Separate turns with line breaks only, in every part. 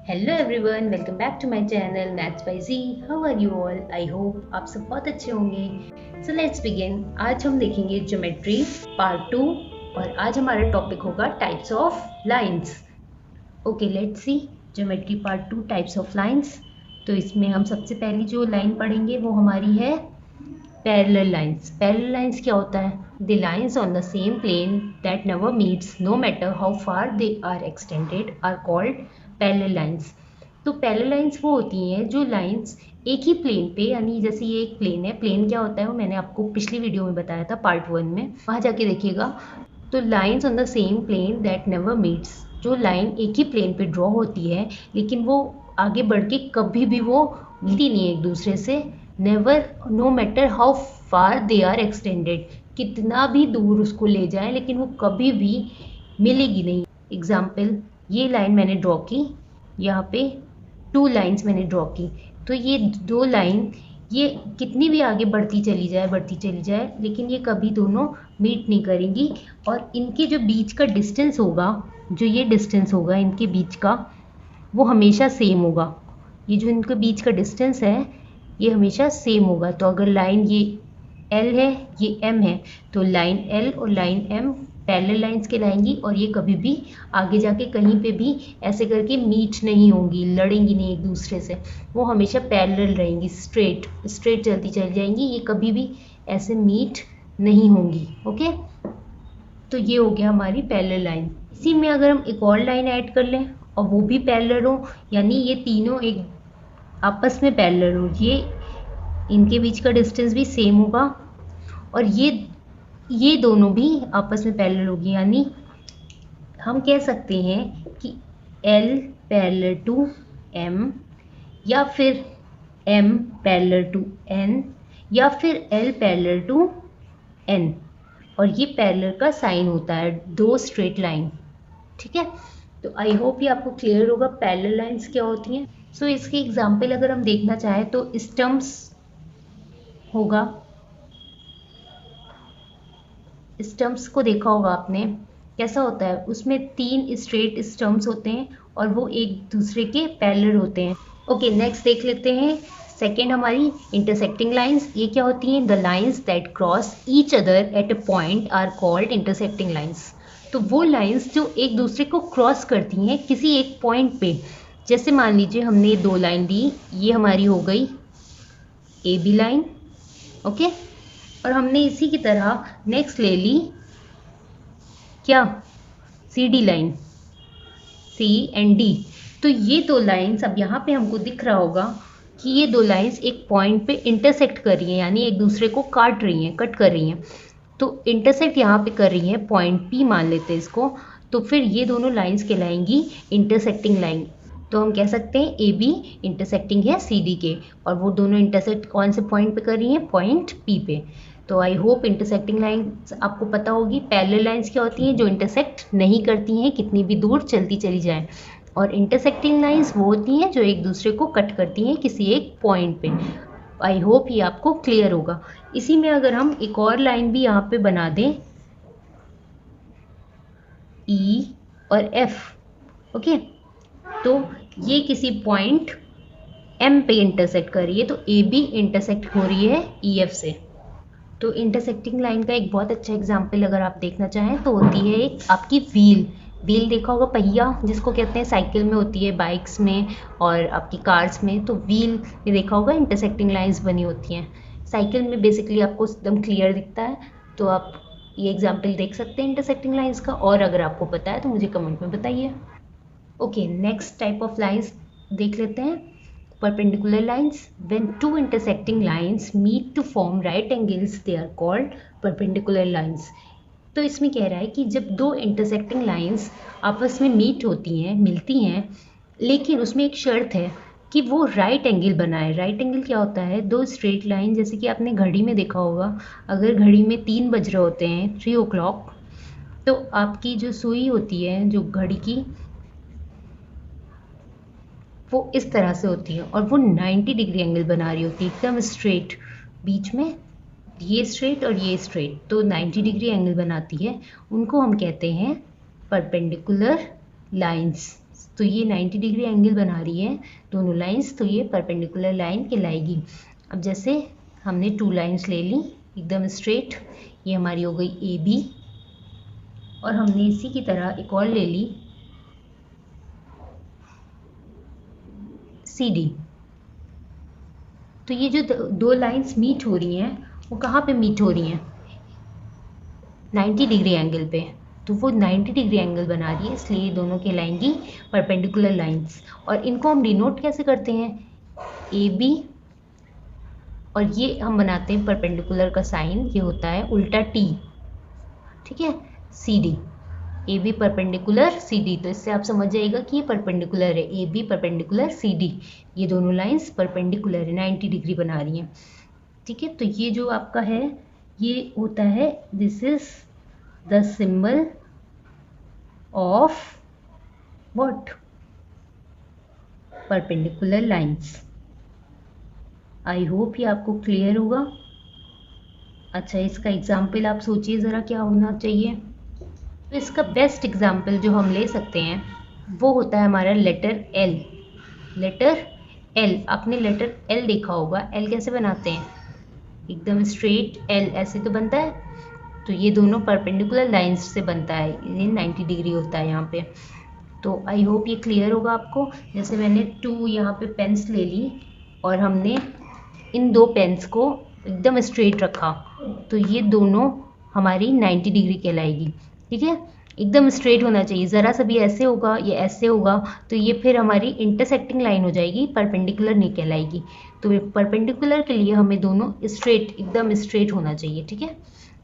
Hello everyone, welcome back to my channel maths by G. How are you all? I hope आप सब बहुत अच्छे होंगे। So let's begin. आज हम देखेंगे ज्योमेट्री पार्ट 2 और आज हमारा टॉपिक होगा types of lines. Okay, let's C geometry part 2 types of lines. तो इसमें हम सबसे पहली जो लाइन पढ़ेंगे वो हमारी है पैरेलल लाइंस। पैरेलल लाइंस क्या होता है? The lines on the same plane that never meets no matter how far they are extended are called parallel lines. तो पैरेलल लाइंस वो होती हैं जो लाइंस एक ही प्लेन पे, यानी जैसे ये एक प्लेन है। प्लेन क्या होता है वो मैंने आपको पिछली वीडियो में बताया था पार्ट 1 में, वहाँ जाके देखिएगा। तो lines on the same plane that never meets, जो लाइन एक ही प्लेन पे ड्रॉ होती है लेकिन वो आगे बढ़ के कभी भी वो मिलती नहीं है एक दूसरे से। Never, no matter how far they are extended, कितना भी दूर उसको ले जाए लेकिन वो कभी भी मिलेगी नहीं। एग्जाम्पल, ये लाइन मैंने ड्रॉ की, यहाँ पे 2 लाइंस मैंने ड्रॉ की। तो ये 2 लाइन ये कितनी भी आगे बढ़ती चली जाए लेकिन ये कभी दोनों मीट नहीं करेंगी। और इनके जो बीच का डिस्टेंस होगा, जो ये डिस्टेंस होगा इनके बीच का, वो हमेशा सेम होगा। ये जो इनके बीच का डिस्टेंस है ये हमेशा सेम होगा। तो अगर लाइन ये L है, ये M है, तो लाइन L और लाइन M पैरेलल लाइंस कहलाएंगी और ये कभी भी आगे जाके कहीं पे भी ऐसे करके मीट नहीं होंगी, लड़ेंगी नहीं एक दूसरे से। वो हमेशा पैरेलल रहेंगी, स्ट्रेट स्ट्रेट चलती चली जाएंगी, ये कभी भी ऐसे मीट नहीं होंगी। ओके, तो ये हो गया हमारी पैरेलल लाइन। इसी में अगर हम एक और लाइन ऐड कर लें और वो भी पैरेलल हो, यानी ये तीनों एक आपस में पैरेलल हो, ये इनके बीच का डिस्टेंस भी सेम होगा और ये दोनों भी आपस में पैरेलल होगी, यानी हम कह सकते हैं कि L पैरेलल टू M, या फिर M पैरेलल टू N, या फिर L पैरेलल टू N। और ये पैरेलल का साइन होता है, 2 स्ट्रेट लाइन। ठीक है, तो आई होप ये आपको क्लियर होगा पैरेलल लाइंस क्या होती हैं। सो इसके एग्जाम्पल अगर हम देखना चाहें तो स्टम्प्स होगा। स्टम्प्स को देखा होगा आपने, कैसा होता है, उसमें 3 स्ट्रेट स्टम्प्स होते हैं और वो एक दूसरे के पैरेलल होते हैं। ओके, नेक्स्ट देख लेते हैं सेकेंड हमारी इंटरसेक्टिंग लाइंस। ये क्या होती हैं? The lines that cross each other at a point are called intersecting lines. तो वो लाइंस जो एक दूसरे को क्रॉस करती हैं किसी एक पॉइंट पे। जैसे मान लीजिए हमने 2 लाइन दी, ये हमारी हो गई AB लाइन। ओके, और हमने इसी की तरह नेक्स्ट ले ली क्या, CD line, C and D। तो ये 2 लाइंस, अब यहाँ पे हमको दिख रहा होगा कि ये 2 लाइंस एक पॉइंट पे इंटरसेक्ट कर रही हैं, यानी एक दूसरे को काट रही हैं, कट कर रही हैं। तो इंटरसेक्ट यहाँ पे कर रही है, पॉइंट P मान लेते हैं इसको। तो फिर ये दोनों लाइंस कहलाएंगी इंटरसेक्टिंग लाइन। तो हम कह सकते हैं AB इंटरसेक्टिंग है CD के, और वो दोनों इंटरसेक्ट कौन से पॉइंट पे कर रही हैं? पॉइंट P पे। तो आई होप इंटरसेक्टिंग लाइंस आपको पता होगी। पैरेलल लाइंस क्या होती हैं? जो इंटरसेक्ट नहीं करती हैं, कितनी भी दूर चलती चली जाए। और इंटरसेक्टिंग लाइंस वो होती हैं जो एक दूसरे को कट करती हैं किसी एक पॉइंट पे। आई होप ये आपको क्लियर होगा। इसी में अगर हम एक और लाइन भी यहाँ पे बना दें, E और F, ओके, तो ये किसी पॉइंट M पे इंटरसेक्ट कर रही है, तो AB इंटरसेक्ट हो रही है EF से। तो इंटरसेक्टिंग लाइन का एक बहुत अच्छा एग्जाम्पल अगर आप देखना चाहें तो होती है एक आपकी व्हील। व्हील देखा होगा, पहिया जिसको कहते हैं, साइकिल में होती है, बाइक्स में और आपकी कार्स में। तो व्हील में देखा होगा इंटरसेक्टिंग लाइंस बनी होती हैं। साइकिल में बेसिकली आपको एकदम क्लियर दिखता है, तो आप ये एग्जाम्पल देख सकते हैं इंटरसेक्टिंग लाइंस का। और अगर आपको पता है तो मुझे कमेंट में बताइए। Okay, next type of lines देख लेते हैं, perpendicular lines. When two intersecting lines meet to form right angles, they are called perpendicular lines. तो इसमें कह रहा है कि जब 2 इंटरसेक्टिंग लाइंस आपस में मीट होती हैं, मिलती हैं, लेकिन उसमें एक शर्त है कि वो राइट एंगल बनाए। राइट एंगल क्या होता है? 2 स्ट्रेट लाइन, जैसे कि आपने घड़ी में देखा होगा, अगर घड़ी में 3 बज रहे होते हैं, 3 o'clock, तो आपकी जो सुई होती है, जो घड़ी की, वो इस तरह से होती है और वो 90 डिग्री एंगल बना रही होती है, एकदम स्ट्रेट, बीच में ये स्ट्रेट और ये स्ट्रेट, तो 90 डिग्री एंगल बनाती है। उनको हम कहते हैं परपेंडिकुलर लाइंस। तो ये 90 डिग्री एंगल बना रही है दोनों लाइंस, तो ये परपेंडिकुलर लाइन कहलाएगी। अब जैसे हमने 2 लाइंस ले ली एकदम स्ट्रेट, ये हमारी हो गई ए बी, और हमने इसी की तरह एक और ले ली सी डी। तो ये जो 2 लाइंस मीट हो रही हैं वो कहाँ पे मीट हो रही हैं? 90 डिग्री एंगल पे। तो वो 90 डिग्री एंगल बना रही है, इसलिए ये दोनों कहलाएंगी परपेंडिकुलर लाइंस। और इनको हम डिनोट कैसे करते हैं? ए बी, और ये हम बनाते हैं परपेंडिकुलर का साइन, ये होता है उल्टा टी, ठीक है। C D, A B perpendicular C D, तो इससे आप समझ जाइएगा कि ये परपेंडिकुलर है, A B perpendicular C D, ये दोनों लाइंस परपेंडिकुलर है, 90 डिग्री बना रही हैं, ठीक है। तो ये जो आपका है ये होता है, this is the symbol of what? Perpendicular lines. I hope ये आपको क्लियर होगा। अच्छा, इसका एग्जाम्पल आप सोचिए ज़रा क्या होना चाहिए। तो इसका बेस्ट एग्जाम्पल जो हम ले सकते हैं वो होता है हमारा लेटर एल। लेटर एल, आपने लेटर एल देखा होगा, एल कैसे बनाते हैं? एकदम स्ट्रेट एल ऐसे तो बनता है। तो ये दोनों परपेंडिकुलर लाइंस से बनता है, ये 90 डिग्री होता है यहाँ पे। तो आई होप ये क्लियर होगा आपको। जैसे मैंने 2 यहाँ पे पेन्स ले ली और हमने इन 2 पेन्स को एकदम स्ट्रेट रखा, तो ये दोनों हमारी 90 डिग्री कहलाएगी, ठीक है। एकदम स्ट्रेट होना चाहिए, ज़रा सा भी ऐसे होगा या ऐसे होगा तो ये फिर हमारी इंटरसेक्टिंग लाइन हो जाएगी, परपेंडिकुलर नहीं कहलाएगी। तो परपेंडिकुलर के लिए हमें दोनों स्ट्रेट, एकदम स्ट्रेट होना चाहिए, ठीक है।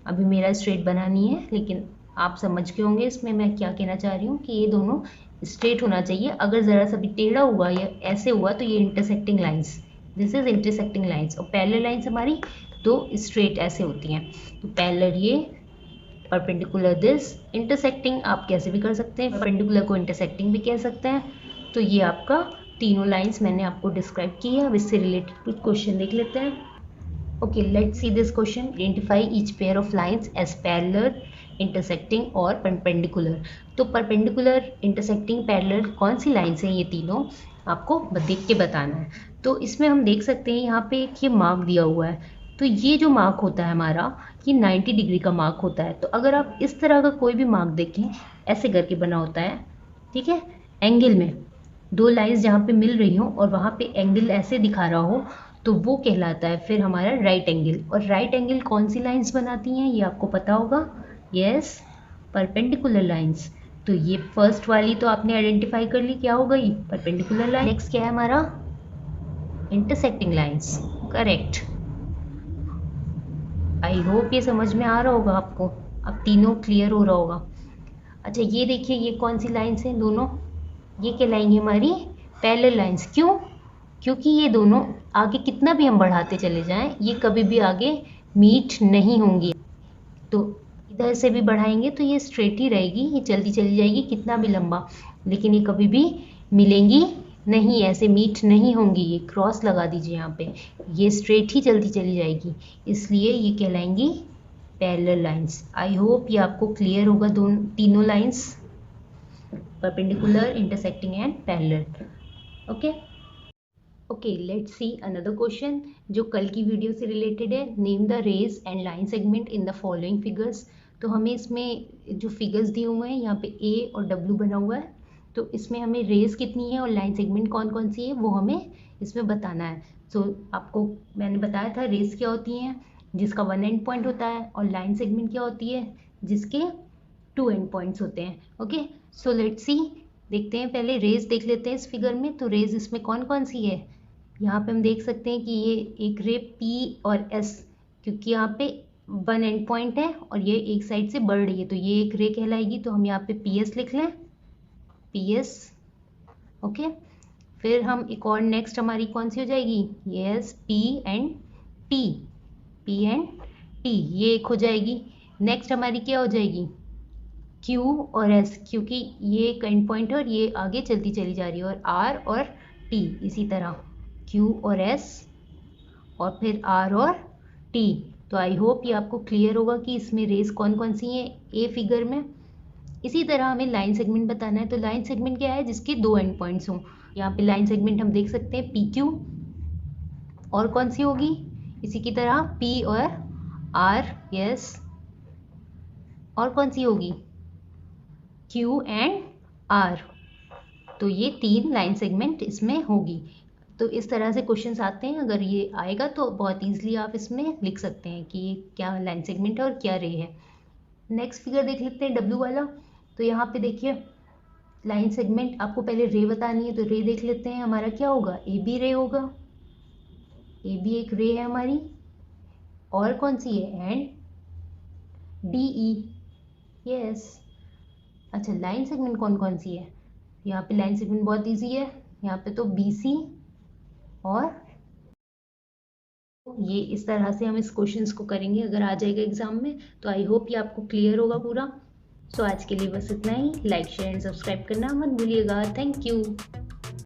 अभी मेरा स्ट्रेट बना नहीं है, लेकिन आप समझ के होंगे इसमें मैं क्या कहना चाह रही हूँ कि ये दोनों स्ट्रेट होना चाहिए। अगर ज़रा सा भी टेढ़ा हुआ या ऐसे हुआ तो ये intersecting lines, this is intersecting lines. और पैरेलल लाइन्स हमारी दो स्ट्रेट ऐसे होती हैं, तो पैरेलल ये, परपेंडिकुलर दिस, इंटरसेक्टिंग आप कैसे भी कर सकते हैं, परपेंडिकुलर को इंटरसेक्टिंग भी कह सकते हैं। तो ये आपका तीनों लाइन्स मैंने आपको डिस्क्राइब की है। अब इससे रिलेटेड कुछ क्वेश्चन देख लेते हैं। Okay, let's see this question. Identify each pair of lines as parallel, intersecting और परपेंडिकुलर। तो परपेंडिकुलर, इंटरसेक्टिंग, पैरेलल कौन सी लाइन्स हैं ये तीनों आपको देख के बताना है। तो इसमें हम देख सकते हैं यहाँ पे एक ये मार्क दिया हुआ है, तो ये जो मार्क होता है हमारा, ये 90 डिग्री का मार्क होता है। तो अगर आप इस तरह का कोई भी मार्क देखें, ऐसे करके बना होता है, ठीक है, एंगल में 2 लाइन्स जहाँ पे मिल रही हो और वहाँ पे एंगल ऐसे दिखा रहा हो, तो वो कहलाता है फिर हमारा राइट एंगल। और राइट एंगल कौन सी लाइन्स बनाती हैं ये आपको पता होगा, यस, परपेंडिकुलर लाइन्स। तो ये फर्स्ट वाली तो आपने आइडेंटिफाई कर ली, क्या हो गई, परपेंडिकुलर लाइन। नेक्स्ट क्या है हमारा, इंटरसेक्टिंग लाइन्स, करेक्ट। आई होप ये समझ में आ रहा होगा आपको, अब तीनों क्लियर हो रहा होगा। अच्छा, ये देखिए, ये कौन सी लाइन्स हैं दोनों, ये कहलाएंगी हमारी पैरेलल लाइन्स। क्यों? क्योंकि ये दोनों आगे कितना भी हम बढ़ाते चले जाएं, ये कभी भी आगे मीट नहीं होंगी। तो इधर से भी बढ़ाएंगे तो ये स्ट्रेट ही रहेगी, ये चलती चली जाएगी कितना भी लंबा, लेकिन ये कभी भी मिलेंगी नहीं, ऐसे मीट नहीं होंगी। ये क्रॉस लगा दीजिए यहाँ पे, ये स्ट्रेट ही चलती चली जाएगी, इसलिए ये कहलाएंगी पैरेलल लाइंस। आई होप ये आपको क्लियर होगा, दोनों तीनों lines, perpendicular, intersecting and parallel. Okay okay, let's see another question जो कल की वीडियो से रिलेटेड है। Name the rays and line segment in the following figures. तो हमें इसमें जो फिगर्स दिए हुए हैं, यहाँ पे ए और डब्ल्यू बना हुआ है, तो इसमें हमें रेज कितनी है और लाइन सेगमेंट कौन कौन सी है वो हमें इसमें बताना है। सो आपको मैंने बताया था रेज क्या होती हैं, जिसका 1 एंड पॉइंट होता है, और लाइन सेगमेंट क्या होती है, जिसके 2 एंड पॉइंट्स होते हैं। ओके, सो लेट्स सी, देखते हैं, पहले रेज देख लेते हैं इस फिगर में। तो रेज इसमें कौन कौन सी है, यहाँ पे हम देख सकते हैं कि ये एक रे P और S, क्योंकि यहाँ पे 1 एंड पॉइंट है और ये एक साइड से बढ़ रही है, तो ये एक रे कहलाएगी। तो हम यहाँ पे PS लिख लें, PS। ओके, फिर हम एक और नेक्स्ट हमारी कौन सी हो जाएगी, yes, P and T, P and T, ये एक हो जाएगी। नेक्स्ट हमारी क्या हो जाएगी, Q और S, क्योंकि ये एक एंड पॉइंट है और ये आगे चलती चली जा रही है, और R और T इसी तरह, Q और S और फिर R और T। तो आई होप ये आपको क्लियर होगा कि इसमें रेस कौन कौन सी हैं ए फिगर में। इसी तरह हमें लाइन सेगमेंट बताना है, तो लाइन सेगमेंट क्या है, जिसके दो एंड पॉइंट्स हों। यहाँ पे लाइन सेगमेंट हम देख सकते हैं पी क्यू, और कौन सी होगी इसी की तरह पी और आर, यस, और कौन सी होगी क्यू एंड आर। तो ये तीन लाइन सेगमेंट इसमें होगी। तो इस तरह से क्वेश्चंस आते हैं, अगर ये आएगा तो बहुत ईजिली आप इसमें लिख सकते हैं कि ये क्या लाइन सेगमेंट है और क्या रे है। नेक्स्ट फिगर देख लेते हैं डब्ल्यू वाला। तो यहाँ पे देखिए लाइन सेगमेंट आपको पहले रे बतानी है, तो रे देख लेते हैं, हमारा क्या होगा, ए बी रे होगा। ए बी एक रे है हमारी, और कौन सी है, एंड डी ई, यस। अच्छा लाइन सेगमेंट कौन कौन सी है, यहाँ पे लाइन सेगमेंट बहुत इजी है, यहाँ पे तो बी सी, और ये इस तरह से हम इस क्वेश्चंस को करेंगे अगर आ जाएगा एग्जाम में। तो आई होप ये आपको क्लियर होगा पूरा। सो आज के लिए बस इतना ही। लाइक शेयर एंड सब्सक्राइब करना मत भूलिएगा। Thank you.